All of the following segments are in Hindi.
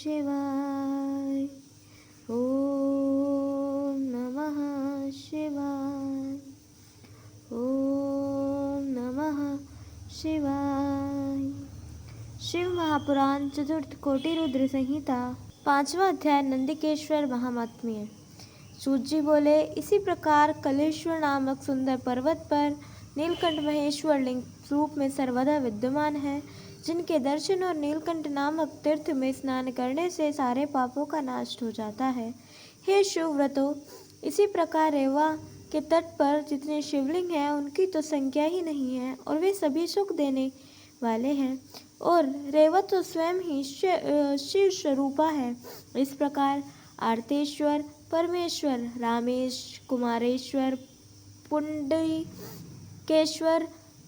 शिवाय। ओम नमः शिवाय। ओम नमः शिवाय। शिव महापुराण चतुर्थ कोटि रुद्र संहिता 5वां अध्याय नंदिकेश्वर महात्म्य। सूत जी बोले, इसी प्रकार कलेश्वर नामक सुंदर पर्वत पर नीलकंठ महेश्वर लिंग रूप में सर्वदा विद्यमान है, जिनके दर्शन और नीलकंठ नामक तीर्थ में स्नान करने से सारे पापों का नाश हो जाता है। हे शिवव्रतो, इसी प्रकार रेवा के तट पर जितने शिवलिंग हैं उनकी तो संख्या ही नहीं है, और वे सभी सुख देने वाले हैं, और रेवा तो स्वयं ही शिव स्वरूपा है। इस प्रकार आर्तेश्वर, परमेश्वर, रामेश, कुमारेश्वर, पुंडरीकेश्वर,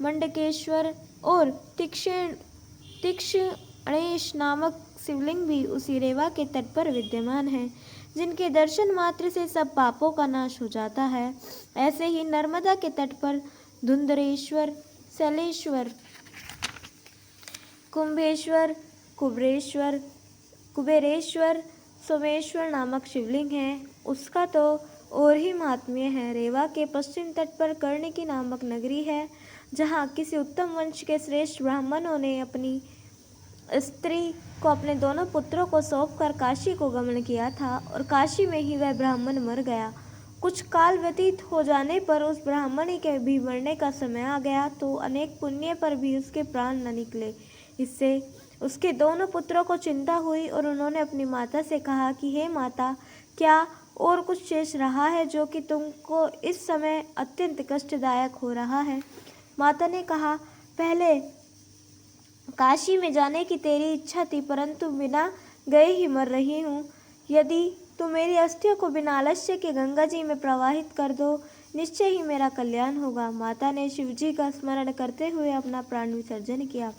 मंडकेश्वर और तीक्ष्णेश नामक शिवलिंग भी उसी रेवा के तट पर विद्यमान है, जिनके दर्शन मात्र से सब पापों का नाश हो जाता है। ऐसे ही नर्मदा के तट पर धुंधरेश्वर, शैलेश्वर, कुंभेश्वर, कुबेरेश्वर, सोमेश्वर नामक शिवलिंग है। उसका तो और ही महात्म्य है। रेवा के पश्चिम तट पर कर्णिकी नामक नगरी है, जहाँ किसी उत्तम वंश के श्रेष्ठ ब्राह्मणों ने अपनी स्त्री को अपने दोनों पुत्रों को सौंपकर काशी को गमन किया था, और काशी में ही वह ब्राह्मण मर गया। कुछ काल व्यतीत हो जाने पर उस ब्राह्मणी के भी मरने का समय आ गया, तो अनेक पुण्य पर भी उसके प्राण न निकले। इससे उसके दोनों पुत्रों को चिंता हुई, और उन्होंने अपनी माता से कहा कि हे माता, क्या और कुछ शेष रहा है जो कि तुमको इस समय अत्यंत कष्टदायक हो रहा है? माता ने कहा, पहले काशी में जाने की तेरी इच्छा थी, परंतु बिना गए ही मर रही हूँ। यदि तुम मेरी अस्थियों को बिना आलस्य के गंगा जी में प्रवाहित कर दो, निश्चय ही मेरा कल्याण होगा। माता ने शिवजी का स्मरण करते हुए अपना प्राण विसर्जन किया।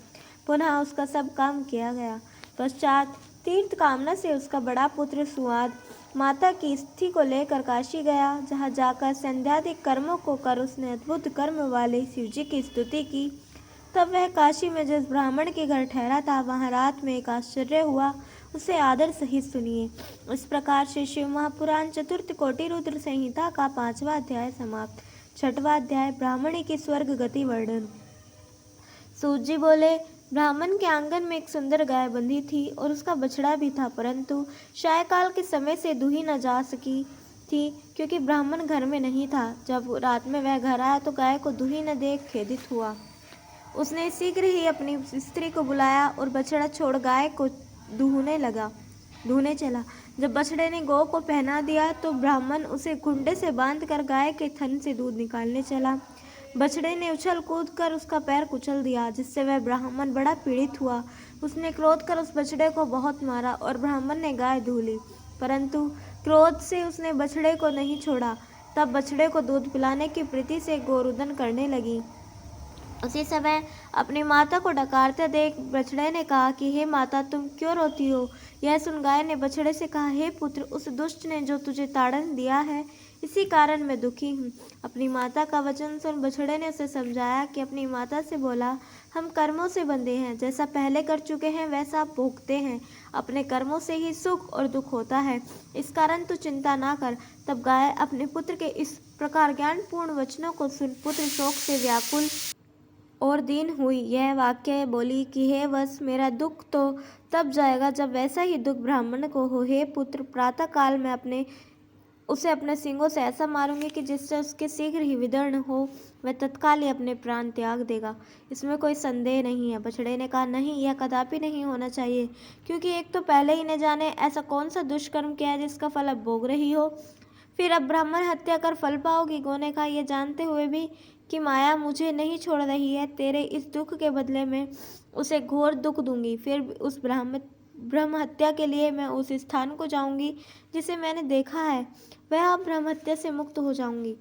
पुनः उसका सब काम किया गया। पश्चात तीर्थ कामना से उसका बड़ा पुत्र सुआद माता की अस्थि को लेकर काशी गया, जहाँ जाकर संध्यादिक कर्मों को कर उसने अद्भुत कर्म वाले शिवजी की स्तुति की। तब वह काशी में जिस ब्राह्मण के घर ठहरा था, वहाँ रात में एक आश्चर्य हुआ, उसे आदर सहित सुनिए। इस प्रकार से शिव महापुराण चतुर्थ कोटि रुद्र संहिता का 5वां अध्याय समाप्त। 6वां अध्याय ब्राह्मणी की स्वर्ग गति वर्णन। सूत जी बोले, ब्राह्मण के आंगन में एक सुंदर गाय बंधी थी, और उसका बछड़ा भी था, परंतु सायंकाल के समय से दुही न जा सकी थी, क्योंकि ब्राह्मण घर में नहीं था। जब रात में वह घर आया तो गाय को दुही न देख खेदित हुआ। उसने शीघ्र ही अपनी स्त्री को बुलाया और बछड़ा छोड़ गाय को दूहने चला। जब बछड़े ने गौ को पहना दिया तो ब्राह्मण उसे खुंडे से बांधकर गाय के थन से दूध निकालने चला। बछड़े ने उछल कूद कर उसका पैर कुचल दिया, जिससे वह ब्राह्मण बड़ा पीड़ित हुआ। उसने क्रोध कर उस बछड़े को बहुत मारा, और ब्राह्मण ने गाय दूह ली, परंतु क्रोध से उसने बछड़े को नहीं छोड़ा। तब बछड़े को दूध पिलाने की प्रीति से गोरुदन करने लगी। उसी समय अपनी माता को डकारते देख बछड़े ने कहा कि हे माता, तुम क्यों रोती हो? यह सुन गाय ने बछड़े से कहा, हे पुत्र, उस दुष्ट ने जो तुझे ताड़न दिया है, इसी कारण मैं दुखी हूँ। अपनी माता का वचन सुन बछड़े ने उसे समझाया कि अपनी माता से बोला, हम कर्मों से बंधे हैं, जैसा पहले कर चुके हैं वैसा आप भोगते हैं। अपने कर्मों से ही सुख और दुख होता है, इस कारण तू चिंता ना कर। तब गाय अपने पुत्र के इस प्रकार ज्ञानपूर्ण वचनों को सुन पुत्र शोक से व्याकुल और दीन हुई। यह वाक्य बोली कि हे वत्स, मेरा दुख तो तब जाएगा जब वैसा ही दुख ब्राह्मण को हो। हे पुत्र, प्रातः काल में उसे अपने सींगों से ऐसा मारूंगी कि जिससे उसके शीघ्र ही विदर्ण हो, वह तत्काल ही अपने प्राण त्याग देगा। इसमें कोई संदेह नहीं है। बछड़े ने कहा, नहीं, यह कदापि नहीं होना चाहिए, क्योंकि एक तो पहले ही न जाने ऐसा कौन सा दुष्कर्म किया है जिसका फल अब भोग रही हो, फिर अब ब्राह्मण हत्या कर फल पाओगी। गौ ने कहा, यह जानते हुए भी कि माया मुझे नहीं छोड़ रही है, तेरे इस दुख के बदले में उसे घोर दुख दूंगी। फिर उस ब्रह्म हत्या के लिए मैं उस स्थान को जाऊंगी जिसे मैंने देखा है, वह ब्रह्म हत्या से मुक्त हो जाऊंगी।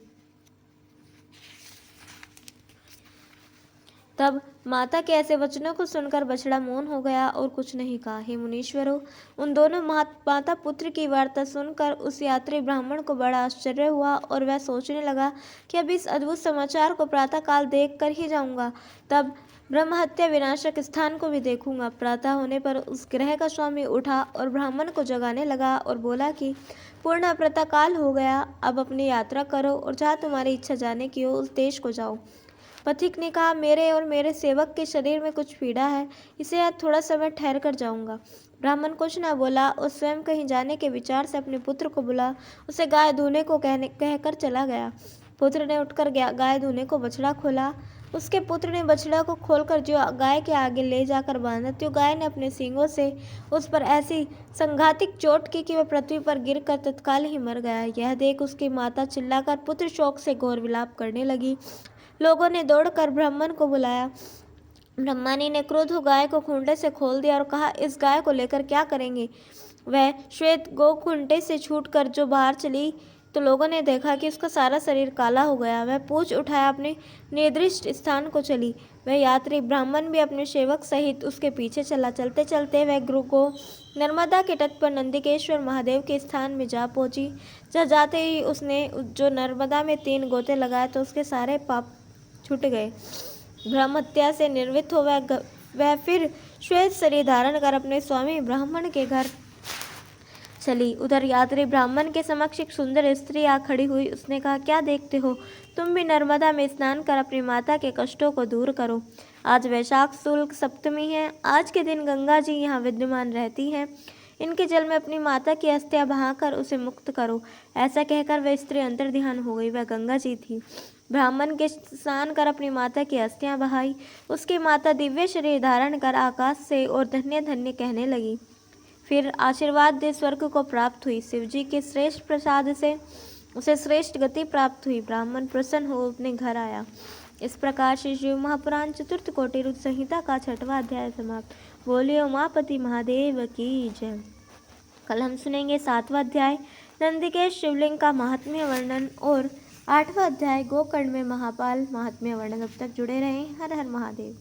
तब माता के ऐसे वचनों को सुनकर बछड़ा मौन हो गया और कुछ नहीं कहा। हे मुनीश्वरों, उन दोनों माता पुत्र की वार्ता सुनकर उस यात्री ब्राह्मण को बड़ा आश्चर्य हुआ, और वह सोचने लगा कि अब इस अद्भुत समाचार को प्रातः काल देख कर ही जाऊंगा। तब ब्रह्म हत्या विनाशक स्थान को भी देखूंगा। प्रातः होने पर उस ग्रह का स्वामी उठा और ब्राह्मण को जगाने लगा और बोला कि पूर्ण प्रातः काल हो गया, अब अपनी यात्रा करो और जहाँ तुम्हारी इच्छा जाने की हो उस देश को जाओ। पथिक ने कहा, मेरे और मेरे सेवक के शरीर में कुछ पीड़ा है, इसे आज थोड़ा समय ठहर कर जाऊंगा। ब्राह्मण कुछ न बोला और स्वयं कहीं जाने के विचार से अपने पुत्र को बुला उसे गाय धोने को कहकर चला गया। पुत्र ने उठकर गाय धोने को बछड़ा खोला। उसके पुत्र ने बछड़ा को खोलकर जो गाय के आगे ले जाकर बांधा, तो गाय ने अपने सींगों से उस पर ऐसी संघातिक चोट की कि वह पृथ्वी पर गिरकर तत्काल ही मर गया। यह देख उसकी माता चिल्लाकर पुत्र शोक से घोर विलाप करने लगी। लोगों ने दौड़कर ब्राह्मण को बुलाया। ब्रह्मणी ने क्रोध हो गाय को खूंटे से खोल दिया और कहा, इस गाय को लेकर क्या करेंगे। वह श्वेत गो खूंटे से छूटकर जो बाहर चली तो लोगों ने देखा कि उसका सारा शरीर काला हो गया। वह पूंछ उठाया अपने निर्दिष्ट स्थान को चली। वह यात्री ब्राह्मण भी अपने सेवक सहित उसके पीछे चला। चलते चलते वह गो नर्मदा के तट पर नंदिकेश्वर महादेव के स्थान में जा पहुंची। जहाँ जाते ही उसने जो नर्मदा में 3 गोते लगाए तो उसके सारे पाप छूट गए। ब्रह्म हत्या से निर्वृत्त हो वह फिर श्वेत शरीर धारण कर अपने स्वामी ब्राह्मण के घर चली। उधर यात्री ब्राह्मण के समक्ष एक सुंदर स्त्री आ खड़ी हुई। उसने कहा, क्या देखते हो, तुम भी नर्मदा में स्नान कर अपनी माता के कष्टों को दूर करो। आज वैशाख शुक्ल सप्तमी है। आज के दिन गंगा जी यहाँ विद्यमान रहती हैं। इनके जल में अपनी माता की अस्थियां बहाकर उसे मुक्त करो। ऐसा कहकर वह स्त्री अंतर्ध्यान हो गई। वह गंगा जी थी। ब्राह्मण के स्नान कर अपनी माता की अस्थियां बहाई। उसकी माता दिव्य शरीर धारण कर आकाश से और धन्य धन्य कहने लगी। फिर आशीर्वाद दे स्वर्ग को प्राप्त हुई। शिवजी के श्रेष्ठ प्रसाद से उसे श्रेष्ठ गति प्राप्त हुई। ब्राह्मण प्रसन्न हो अपने घर आया। इस प्रकार से शिव महापुराण चतुर्थ कोटि रुद्र संहिता का 6वां अध्याय समाप्त। बोलिए उमापति महादेव की जय। कल हम सुनेंगे 7वां अध्याय नंदिकेश शिवलिंग का महात्म्य वर्णन और 8वां अध्याय गोकर्ण में महापाल महात्म्य वर्णन। अब तक जुड़े रहें। हर हर महादेव।